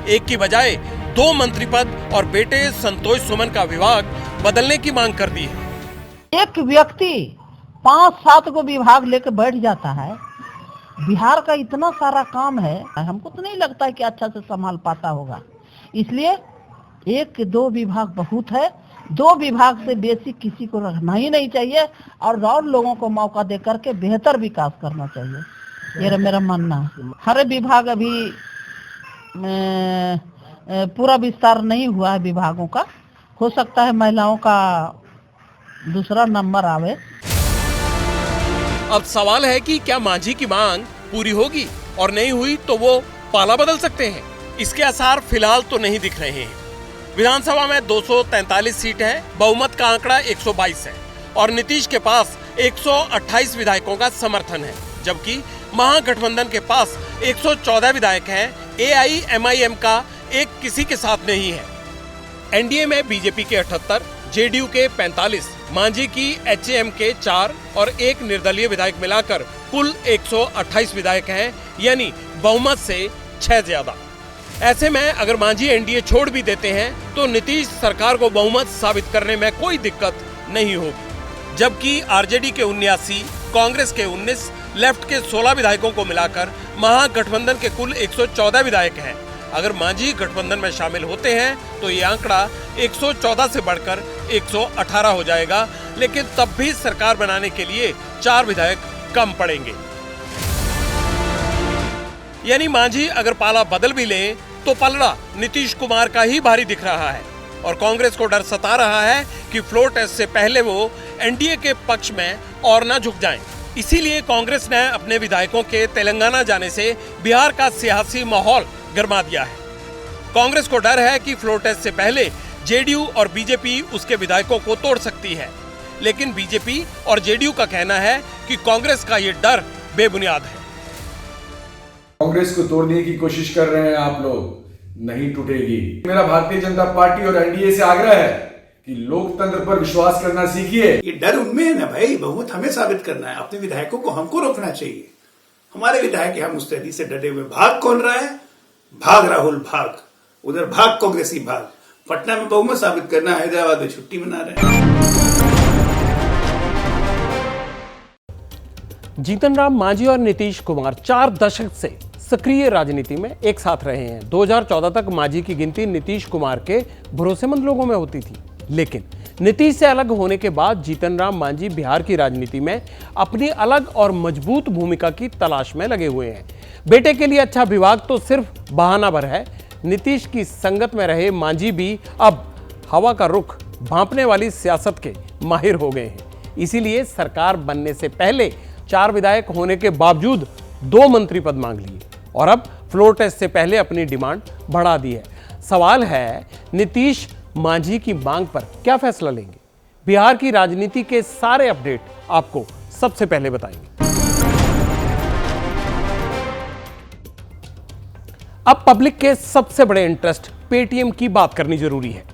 एक की बजाय 2 मंत्री पद और बेटे संतोष सुमन का विभाग बदलने की मांग कर दी है। एक व्यक्ति 5-7 को विभाग लेकर बैठ जाता है। बिहार का इतना सारा काम है, हमको तो नहीं लगता है कि अच्छा से संभाल पाता होगा। इसलिए 1-2 विभाग बहुत है, 2 विभाग से बेसी किसी को रखना ही नहीं चाहिए और लोगों को मौका दे करके बेहतर विकास करना चाहिए। ये मेरा मानना है। हर विभाग अभी पूरा विस्तार नहीं हुआ है विभागों का, हो सकता है महिलाओं का दूसरा नंबर आवे। अब सवाल है कि क्या मांझी की मांग पूरी होगी और नहीं हुई तो वो पाला बदल सकते हैं। इसके आसार फिलहाल तो नहीं दिख रहे हैं। विधानसभा में 243 सीट है, बहुमत का आंकड़ा 122 है और नीतीश के पास 128 विधायकों का समर्थन है, जबकि महागठबंधन के पास 114 विधायक हैं। AIMIM का एक किसी के साथ नहीं है। एनडीए में बीजेपी के 78, जेडीयू के 45, मांझी की HAM के 4 और 1 निर्दलीय विधायक मिलाकर कुल 128 विधायक हैं, यानी बहुमत से 6 ज्यादा। ऐसे में अगर मांझी एनडीए छोड़ भी देते हैं तो नीतीश सरकार को बहुमत साबित करने में कोई दिक्कत नहीं होगी, जबकि आरजेडी के 79, कांग्रेस के 19, लेफ्ट के 16 विधायकों को मिलाकर महागठबंधन के कुल 114 विधायक हैं। अगर मांझी गठबंधन में शामिल होते हैं तो ये आंकड़ा 114 से बढ़कर 118 हो जाएगा, लेकिन तब भी सरकार बनाने के लिए 4 विधायक कम पड़ेंगे। यानी मांझी अगर पाला बदल भी ले तो पलड़ा नीतीश कुमार का ही भारी दिख रहा है और कांग्रेस को डर सता रहा है कि फ्लोर टेस्ट से पहले वो एनडीए के पक्ष में और ना झुक जाएं। इसीलिए कांग्रेस ने अपने विधायकों के तेलंगाना जाने से बिहार का सियासी माहौल गरमा दिया है। कांग्रेस को डर है कि फ्लोर टेस्ट से पहले जेडीयू और बीजेपी उसके विधायकों को तोड़ सकती है, लेकिन बीजेपी और जेडीयू का कहना है कि कांग्रेस का ये डर बेबुनियाद है। कांग्रेस को तोड़ने की कोशिश कर रहे हैं आप लोग, नहीं टूटेगी। मेरा भारतीय जनता पार्टी और एनडीए से आग्रह है कि लोकतंत्र पर विश्वास करना सीखिए। ये डर उनमें है ना भाई, बहुमत हमें साबित करना है। अपने विधायकों को हमको रोकना चाहिए। हमारे विधायक यहाँ मुस्तैदी से डटे हुए। भाग कौन रहा है? भाग राहुल भाग, उधर भाग कांग्रेसी भाग। पटना में बहुमत साबित करना, हैदराबाद में छुट्टी मना रहे हैं। जीतन राम मांझी और नीतीश कुमार 4 दशक से सक्रिय राजनीति में एक साथ रहे हैं। 2014 तक मांझी की गिनती नीतीश कुमार के भरोसेमंद लोगों में होती थी, लेकिन नीतीश से अलग होने के बाद जीतन राम मांझी बिहार की राजनीति में अपनी अलग और मजबूत भूमिका की तलाश में लगे हुए हैं। बेटे के लिए अच्छा विभाग तो सिर्फ बहाना भर है। नीतीश की संगत में रहे मांझी भी अब हवा का रुख भांपने वाली सियासत के माहिर हो गए हैं। इसीलिए सरकार बनने से पहले 4 विधायक होने के बावजूद 2 मंत्री पद मांग लिए और अब फ्लोर टेस्ट से पहले अपनी डिमांड बढ़ा दी है। सवाल है, नीतीश मांझी की मांग पर क्या फैसला लेंगे? बिहार की राजनीति के सारे अपडेट आपको सबसे पहले बताएंगे। अब पब्लिक के सबसे बड़े इंटरेस्ट पेटीएम की बात करनी जरूरी है।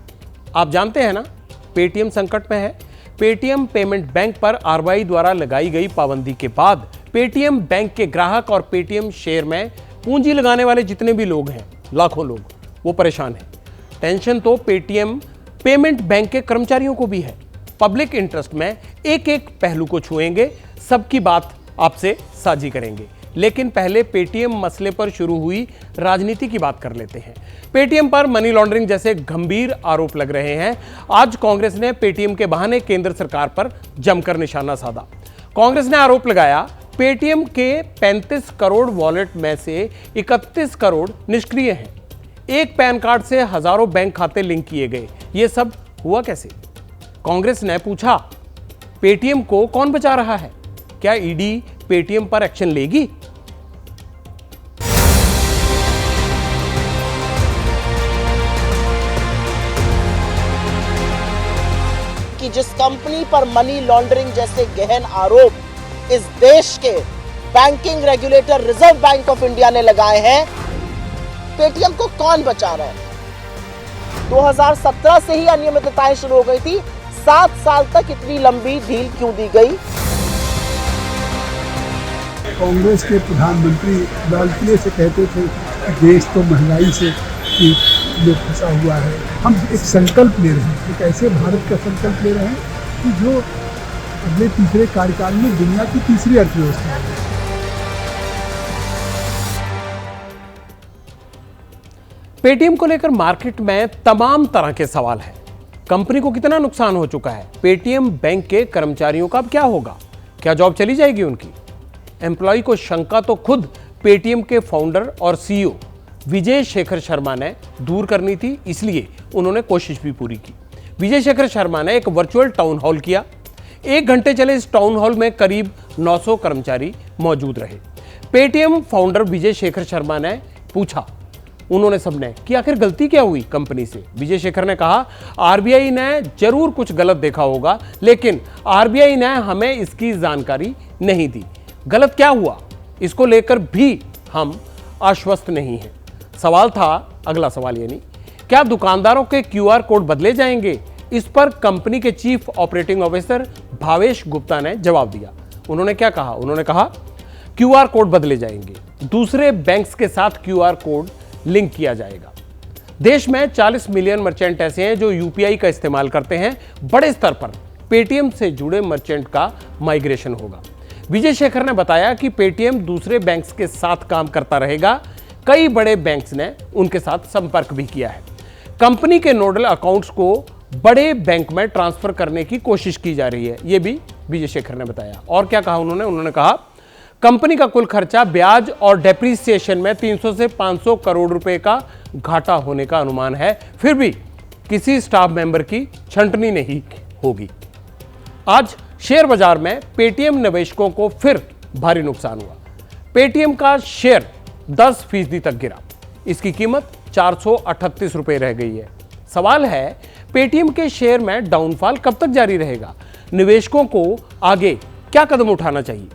आप जानते हैं ना, पेटीएम संकट में है। पेटीएम पेमेंट बैंक पर आरबीआई द्वारा लगाई गई पाबंदी के बाद पेटीएम बैंक के ग्राहक और पेटीएम शेयर में पूंजी लगाने वाले जितने भी लोग हैं, लाखों लोग, वो परेशान हैं। टेंशन तो पेटीएम पेमेंट बैंक के कर्मचारियों को भी है। पब्लिक इंटरेस्ट में एक एक पहलू को छुएंगे, सबकी बात आपसे साझी करेंगे। लेकिन पहले पेटीएम मसले पर शुरू हुई राजनीति की बात कर लेते हैं। पेटीएम पर मनी लॉन्ड्रिंग जैसे गंभीर आरोप लग रहे हैं। आज कांग्रेस ने पेटीएम के बहाने केंद्र सरकार पर जमकर निशाना साधा। कांग्रेस ने आरोप लगाया, पेटीएम के 35 करोड़ वॉलेट में से 31 करोड़ निष्क्रिय हैं। एक पैन कार्ड से हजारों बैंक खाते लिंक किए गए। ये सब हुआ कैसे? कांग्रेस ने पूछा, पेटीएम को कौन बचा रहा है? क्या ईडी पेटीएम पर एक्शन लेगी? कि जिस कंपनी पर मनी लॉन्ड्रिंग जैसे गहन आरोप इस देश के banking regulator reserve bank of India ने लगाए हैं, पेटीएम को कौन बचा रहा है? 2017 से ही अनियमितताएं शुरू हो गई थी। 7 साल तक इतनी लंबी ढील क्यों दी गई? कांग्रेस के प्रधानमंत्री लाल किले से कहते थे कि देश तो महंगाई से में फंसा हुआ है। हम एक संकल्प ले रहे हैं, एक ऐसे भारत का संकल्प ले रहे हैं कि जो अगले तीसरे कार्यकाल में दुनिया की तीसरी अर्थव्यवस्था है। पेटीएम को लेकर मार्केट में तमाम तरह के सवाल हैं। कंपनी को कितना नुकसान हो चुका है? पेटीएम बैंक के कर्मचारियों का अब क्या होगा? क्या जॉब चली जाएगी उनकी? एम्प्लॉय को शंका तो खुद पेटीएम के फाउंडर और सीईओ विजय शेखर शर्मा ने दूर करनी थी, इसलिए उन्होंने कोशिश भी पूरी की। विजय शेखर शर्मा ने एक वर्चुअल टाउन हॉल किया। 1 घंटे चले इस टाउन हॉल में करीब 900 कर्मचारी मौजूद रहे। पेटीएम फाउंडर विजय शेखर शर्मा ने पूछा उन्होंने सबने कि आखिर गलती क्या हुई कंपनी से। विजय शेखर ने कहा, आरबीआई ने जरूर कुछ गलत देखा होगा, लेकिन आरबीआई ने हमें इसकी जानकारी नहीं दी। गलत क्या हुआ इसको लेकर भी हम आश्वस्त नहीं हैं। सवाल था, अगला सवाल यानी क्या दुकानदारों के क्यूआर कोड बदले जाएंगे? इस पर कंपनी के chief operating officer Bhavesh Gupta ने जवाब दिया। उन्होंने क्या कहा? उन्होंने कहा क्यूआर कोड बदले जाएंगे, दूसरे बैंक्स के साथ क्यूआर कोड लिंक किया जाएगा। देश में 40 मिलियन मर्चेंट ऐसे हैं जो यूपीआई का इस्तेमाल करते हैं। बड़े स्तर पर पेटीएम से जुड़े मर्चेंट का माइग्रेशन होगा। विजय शेखर ने बताया कि पेटीएम दूसरे बैंक्स के साथ काम करता रहेगा। कई बड़े बैंक्स ने उनके साथ संपर्क भी किया है। कंपनी के नोडल अकाउंट्स को बड़े बैंक में ट्रांसफर करने की कोशिश की जा रही है, यह भी विजय शेखर ने बताया। और क्या कहा उन्होंने कहा कंपनी का कुल खर्चा ब्याज और डेप्रीसिएशन में 300 से 500 करोड़ रुपए का घाटा होने का अनुमान है, फिर भी किसी स्टाफ मेंबर की छंटनी नहीं होगी। आज शेयर बाजार में पेटीएम निवेशकों को फिर भारी नुकसान हुआ। पेटीएम का शेयर 10% तक गिरा, इसकी कीमत 438 रुपए रह गई है। सवाल है पेटीएम के शेयर में डाउनफॉल कब तक जारी रहेगा? निवेशकों को आगे क्या कदम उठाना चाहिए?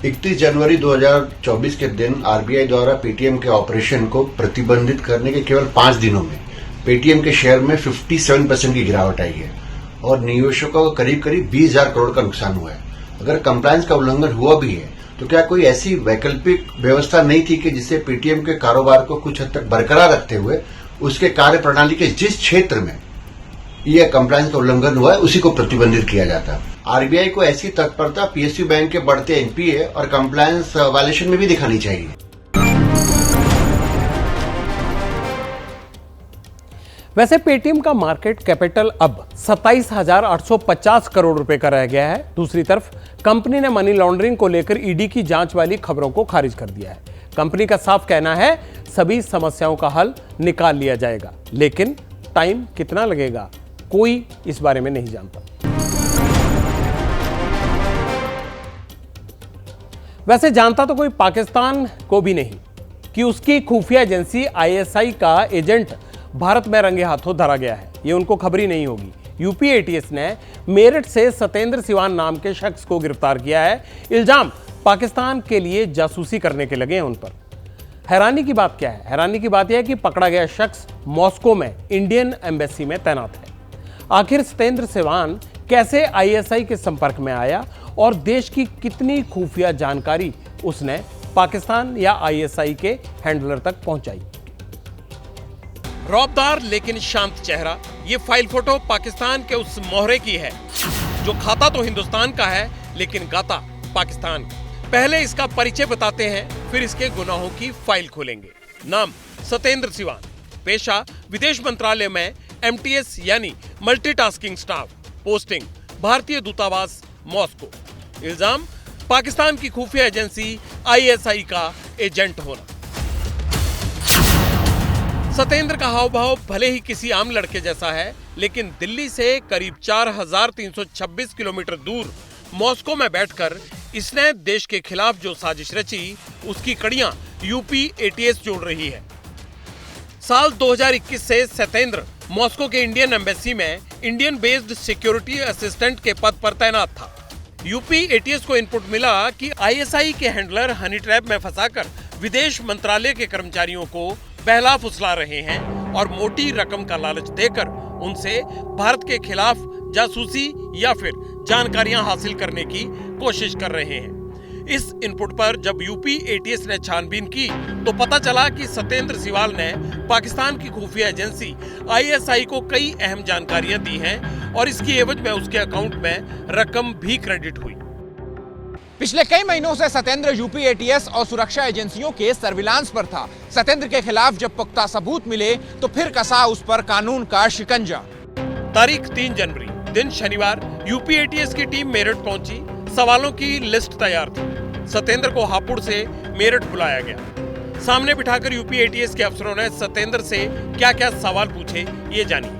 31 जनवरी 2024 के दिन आरबीआई द्वारा पेटीएम के ऑपरेशन को प्रतिबंधित करने के केवल 5 दिनों में पेटीएम के शेयर में 57% की गिरावट आई है और निवेशकों को करीब 20,000 करोड़ का नुकसान हुआ है। अगर कंप्लायंस का उल्लंघन हुआ भी है तो क्या कोई ऐसी वैकल्पिक व्यवस्था नहीं थी कि जिससे पेटीएम के कारोबार को कुछ हद तक बरकरार रखते हुए उसके कार्य प्रणाली के जिस क्षेत्र में यह कंप्लायंस का उल्लंघन हुआ है उसी को प्रतिबंधित किया जाता है। आरबीआई को ऐसी तत्परता पीएसयू बैंक के बढ़ते एनपीए और कंप्लायंस वायलेशन में भी दिखानी चाहिए। वैसे पेटीएम का मार्केट कैपिटल अब 27,850 करोड़ रुपए का रह गया है। दूसरी तरफ कंपनी ने मनी लॉन्ड्रिंग को लेकर ईडी की जांच वाली खबरों को खारिज कर दिया है। कंपनी का साफ कहना है सभी समस्याओं का हल निकाल लिया जाएगा, लेकिन टाइम कितना लगेगा कोई इस बारे में नहीं जानता। वैसे जानता तो कोई पाकिस्तान को भी नहीं कि उसकी खुफिया एजेंसी आईएसआई का एजेंट भारत में रंगे हाथों धरा गया है। ये उनको खबर ही नहीं होगी। यूपी एटीएस ने मेरठ से सतेंद्र सिवान नाम के शख्स को गिरफ्तार किया है। इल्जाम पाकिस्तान के लिए जासूसी करने के लगे हैं उन पर। हैरानी की बात क्या है? हैरानी की बात यह है कि पकड़ा गया शख्स मॉस्को में इंडियन एम्बेसी में तैनात है। आखिर सतेंद्र सिवान कैसे आईएसआई के संपर्क में आया और देश की कितनी खुफिया जानकारी उसने पाकिस्तान या आईएसआई के हैंडलर तक पहुंचाई? रौबदार लेकिन शांत चेहरा, ये फाइल फोटो पाकिस्तान के उस मोहरे की है जो खाता तो हिंदुस्तान का है लेकिन गाता पाकिस्तान। पहले इसका परिचय बताते हैं, फिर इसके गुनाहों की फाइल खोलेंगे। नाम सतेंद्र सिवान, पेशा विदेश मंत्रालय में एमटीएस यानी मल्टीटास्किंग स्टाफ, पोस्टिंग भारतीय दूतावास मॉस्को। इल्जाम पाकिस्तान की खुफिया एजेंसी आईएसआई का एजेंट होना। सतेंद्र का हाव भाव भले ही किसी आम लड़के जैसा है, लेकिन दिल्ली से करीब 4,326 किलोमीटर दूर मॉस्को में बैठकर इसने देश के खिलाफ जो साजिश रची उसकी कड़ियां यूपी एटीएस जोड़ रही है। साल 2021 से सतेंद्र मॉस्को के इंडियन एम्बेसी में इंडियन बेस्ड सिक्योरिटी असिस्टेंट के पद पर तैनात था। यूपी एटीएस को इनपुट मिला कि आईएसआई के हैंडलर हनी ट्रैप में फंसाकर विदेश मंत्रालय के कर्मचारियों को बहला फुसला रहे हैं और मोटी रकम का लालच देकर उनसे भारत के खिलाफ जासूसी या फिर जानकारियां हासिल करने की कोशिश कर रहे हैं। इस इनपुट पर जब यूपी एटीएस ने छानबीन की तो पता चला कि सतेंद्र सिवाल ने पाकिस्तान की खुफिया एजेंसी आईएसआई को कई अहम जानकारियां दी हैं और इसकी एवज में उसके अकाउंट में रकम भी क्रेडिट हुई। पिछले कई महीनों से सतेंद्र यूपी एटीएस और सुरक्षा एजेंसियों के सर्विलांस पर था। सतेंद्र के खिलाफ जब पुख्ता सबूत मिले तो फिर कसा उस पर कानून का शिकंजा। तारीख 3 जनवरी दिन शनिवार यूपी एटीएस की टीम मेरठ पहुंची। सवालों की लिस्ट तैयार थी। सतेंद्र को हापुड़ से मेरठ बुलाया गया। सामने बिठाकर यूपी एटीएस के अफसरों ने सतेंद्र से क्या क्या सवाल पूछे ये जानिए।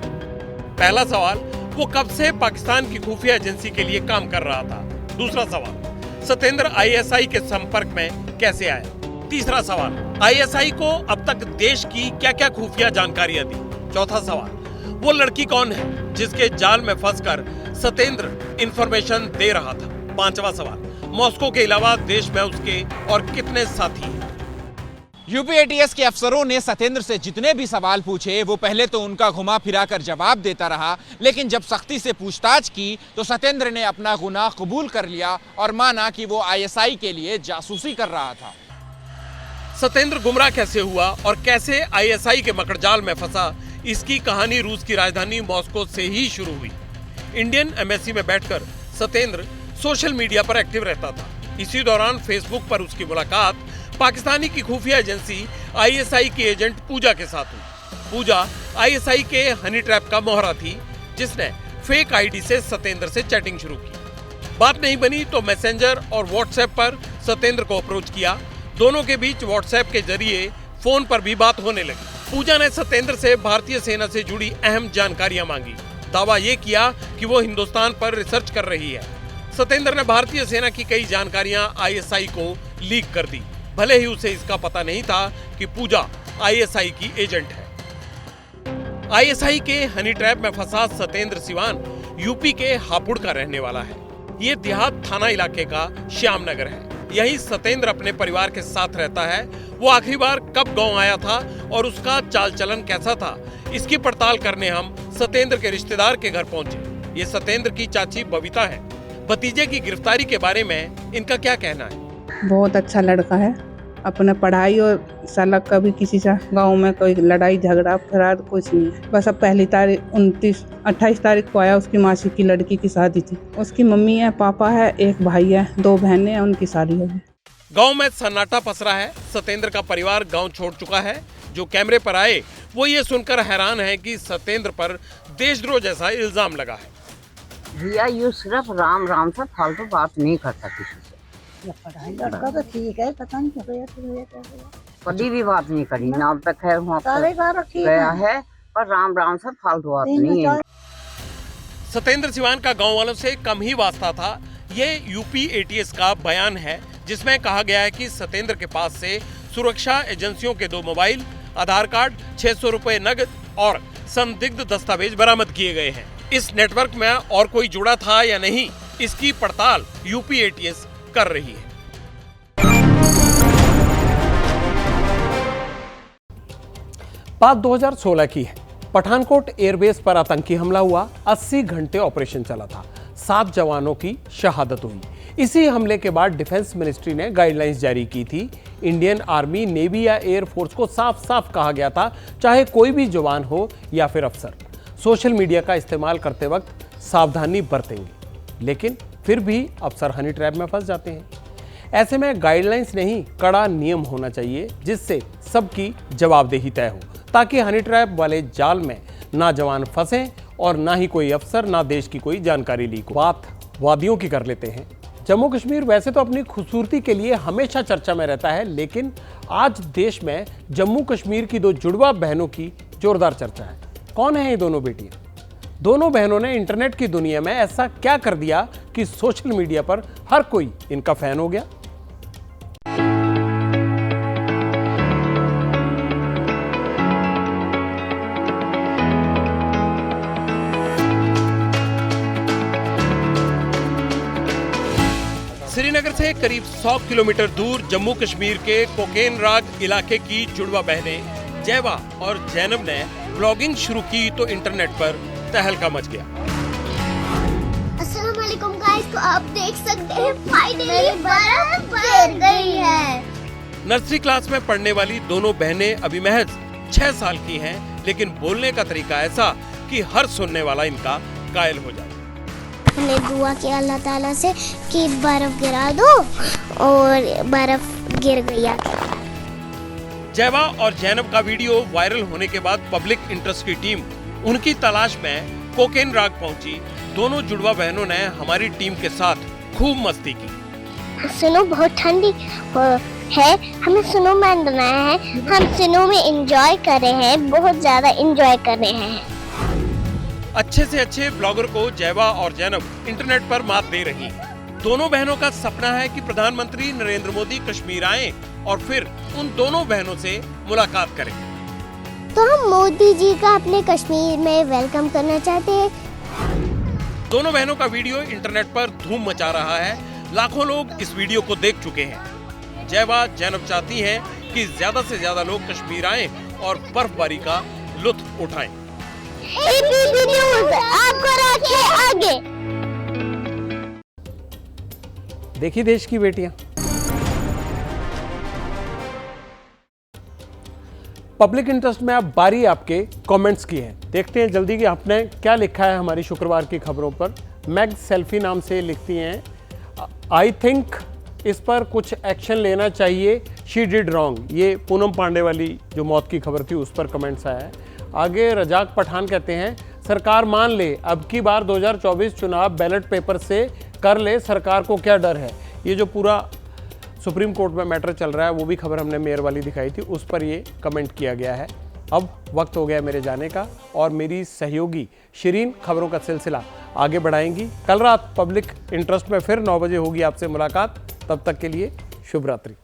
पहला सवाल, वो कब से पाकिस्तान की खुफिया एजेंसी के लिए काम कर रहा था। दूसरा सवाल, सतेंद्र आईएसआई के संपर्क में कैसे आया। तीसरा सवाल, आईएसआई को अब तक देश की क्या क्या खुफिया जानकारियां दी। चौथा सवाल, वो लड़की कौन है जिसके जाल में फंसकर सतेंद्र इंफॉर्मेशन दे रहा था। पांचवा सवाल, मॉस्को के अलावा देश में उसके और कितने साथी हैं। यूपी एटीएस के अफसरों ने सतेंद्र से जितने भी सवाल पूछे वो पहले तो उनका घुमा फिरा कर जवाब देता रहा, लेकिन जब सख्ती से पूछताछ की तो सतेंद्र ने अपना गुनाह कबूल कर लिया और माना कि वो आईएसआई के लिए जासूसी कर रहा था। सतेंद्र गुमराह कैसे हुआ और कैसे आईएसआई के मकड़जाल में फंसा, इसकी कहानी रूस की राजधानी मॉस्को से ही शुरू हुई। इंडियन एम्बेसी में बैठकर सतेंद्र सोशल मीडिया पर एक्टिव रहता था। इसी दौरान फेसबुक पर उसकी मुलाकात पाकिस्तानी की खुफिया एजेंसी ISI की एजेंट पूजा के साथ हुई। पूजा ISI के हनी ट्रैप का मोहरा थी, जिसने फेक आईडी से सतेंद्र से चैटिंग शुरू की। बात नहीं बनी तो मैसेंजर और व्हाट्सएप पर सतेंद्र को अप्रोच किया। दोनों के बीच व्हाट्सएप के जरिए फोन पर भी बात होने लगी। पूजा ने सतेंद्र से भारतीय सेना से जुड़ी अहम जानकारियां मांगी। दावा ये किया कि वो हिंदुस्तान पर रिसर्च कर रही है। सतेंद्र ने भारतीय सेना की कई जानकारियां ISI को लीक कर दी, भले ही उसे इसका पता नहीं था कि पूजा ISI की एजेंट है। ISI के हनी ट्रैप में फंसा सतेंद्र सिवान यूपी के हापुड़ का रहने वाला है। ये देहात थाना इलाके का श्याम नगर है। यहीं सतेंद्र अपने परिवार के साथ रहता है। वो आखिरी बार कब गांव आया था और उसका चाल चलन कैसा था, इसकी पड़ताल करने हम सतेंद्र के रिश्तेदार के घर पहुंचे। ये सतेंद्र की चाची बबीता है। भतीजे की गिरफ्तारी के बारे में इनका क्या कहना है? बहुत अच्छा लड़का है। अपना पढ़ाई और साला कभी किसी से गांव में कोई लड़ाई झगड़ा फरार कुछ नहीं है। बस अब पहली तारीख 28 तारीख को आया। उसकी मासी की लड़की की शादी थी। उसकी मम्मी है, पापा है, एक भाई है, 2 बहनें हैं, उनकी शादी होगी। गांव में सन्नाटा पसरा है। सतेंद्र का परिवार गांव छोड़ चुका है। जो कैमरे पर आए वो ये सुनकर हैरान है कि सतेंद्र पर देशद्रोह जैसा इल्जाम लगा है। भैया ये सिर्फ राम राम से फालतू बात नहीं करता किसी से। पढ़ाई लड़का तो ठीक है, पता नहीं कभी भी बात नहीं करी। नाम पे खैर वहाँ गया है, पर राम राम से फालतू बात नहीं है। सतेंद्र सिवान का गांव वालों से कम ही वास्ता था। ये UP ATS का बयान है, जिसमें कहा गया है कि सतेंद्र के पास से सुरक्षा एजेंसियों के 2 मोबाइल, आधार कार्ड, 600 रुपए नगद और संदिग्ध दस्तावेज बरामद किए गए हैं। इस नेटवर्क में और कोई जुड़ा था या नहीं, इसकी पड़ताल UP ATS कर रही है। बात 2016 की है। पठानकोट एयरबेस पर आतंकी हमला हुआ। 80 घंटे ऑपरेशन चला था। 7 जवानों की शहादत हुई। इसी हमले के बाद डिफेंस मिनिस्ट्री ने गाइडलाइंस जारी की थी। इंडियन आर्मी, नेवी या एयरफोर्स को साफ साफ कहा गया था, चाहे कोई भी जवान हो या फिर अफसर, सोशल मीडिया का इस्तेमाल करते वक्त सावधानी बरतेंगे। लेकिन फिर भी अफसर हनी ट्रैप में फंस जाते हैं। ऐसे में गाइडलाइंस नहीं, कड़ा नियम होना चाहिए, जिससे सबकी जवाबदेही तय हो, ताकि हनी ट्रैप वाले जाल में ना जवान फंसे और ना ही कोई अफसर, ना देश की कोई जानकारी लीक हो। बात वादियों की कर लेते हैं। जम्मू कश्मीर वैसे तो अपनी खूबसूरती के लिए हमेशा चर्चा में रहता है, लेकिन आज देश में जम्मू कश्मीर की 2 जुड़वा बहनों की जोरदार चर्चा है। कौन है ये दोनों बेटियां? दोनों बहनों ने इंटरनेट की दुनिया में ऐसा क्या कर दिया कि सोशल मीडिया पर हर कोई इनका फैन हो गया? श्रीनगर से करीब 100 किलोमीटर दूर जम्मू कश्मीर के कोकेनराग इलाके की जुड़वा बहनें जैवा और जैनब ने ब्लॉगिंग शुरू की तो इंटरनेट पर तहलका मच गया। अस्सलाम वालेकुम गाइस, तो आप देख सकते हैं फाइनली बर्फ गिर गई है। नर्सरी क्लास में पढ़ने वाली दोनों बहनें अभी महज 6 साल की हैं, लेकिन बोलने का तरीका ऐसा कि हर सुनने वाला इनका कायल हो जाए। हमने दुआ किया अल्लाह ताला से कि बर्फ गिरा दो, और बर्फ गिर गई। जैवा और जैनब का वीडियो वायरल होने के बाद पब्लिक इंटरेस्ट की टीम उनकी तलाश में कोकेनराग पहुंची। दोनों जुड़वा बहनों ने हमारी टीम के साथ खूब मस्ती की। स्नो बहुत ठंडी है, हमें स्नोमैन बनाया है, हम स्नो में एंजॉय कर रहे हैं, बहुत ज्यादा एंजॉय कर रहे हैं। अच्छे से अच्छे ब्लॉगर को जैवा और जैनब इंटरनेट पर मात दे रही हैं। दोनों बहनों का सपना है कि प्रधानमंत्री नरेंद्र मोदी कश्मीर आएं और फिर उन दोनों बहनों से मुलाकात करें। तो हम मोदी जी का अपने कश्मीर में वेलकम करना चाहते हैं। दोनों बहनों का वीडियो इंटरनेट पर धूम मचा रहा है। लाखों लोग इस वीडियो को देख चुके हैं। जैवा जैनब चाहती हैं कि ज्यादा से ज्यादा लोग कश्मीर आएं और बर्फबारी का लुत्फ उठाएं। ABP न्यूज़ आपको रखे आगे। देखिए देश की बेटियां। पब्लिक इंटरेस्ट में अब बारी आपके कमेंट्स की है। देखते हैं जल्दी कि आपने क्या लिखा है हमारी शुक्रवार की खबरों पर। मैग सेल्फी नाम से लिखती हैं, आई थिंक इस पर कुछ एक्शन लेना चाहिए। शी डिड रॉन्ग, ये पूनम पांडे वाली जो मौत की खबर थी उस पर कमेंट्स आया है। आगे रजाक पठान कहते हैं सरकार मान ले अब की बार 2024 चुनाव बैलेट पेपर से कर ले, सरकार को क्या डर है। ये जो पूरा सुप्रीम कोर्ट में मैटर चल रहा है वो भी खबर हमने मेयर वाली दिखाई थी, उस पर ये कमेंट किया गया है। अब वक्त हो गया मेरे जाने का और मेरी सहयोगी शिरीन खबरों का सिलसिला आगे बढ़ाएंगी। कल रात पब्लिक इंटरेस्ट में फिर 9 बजे होगी आपसे मुलाकात। तब तक के लिए शुभ रात्रि।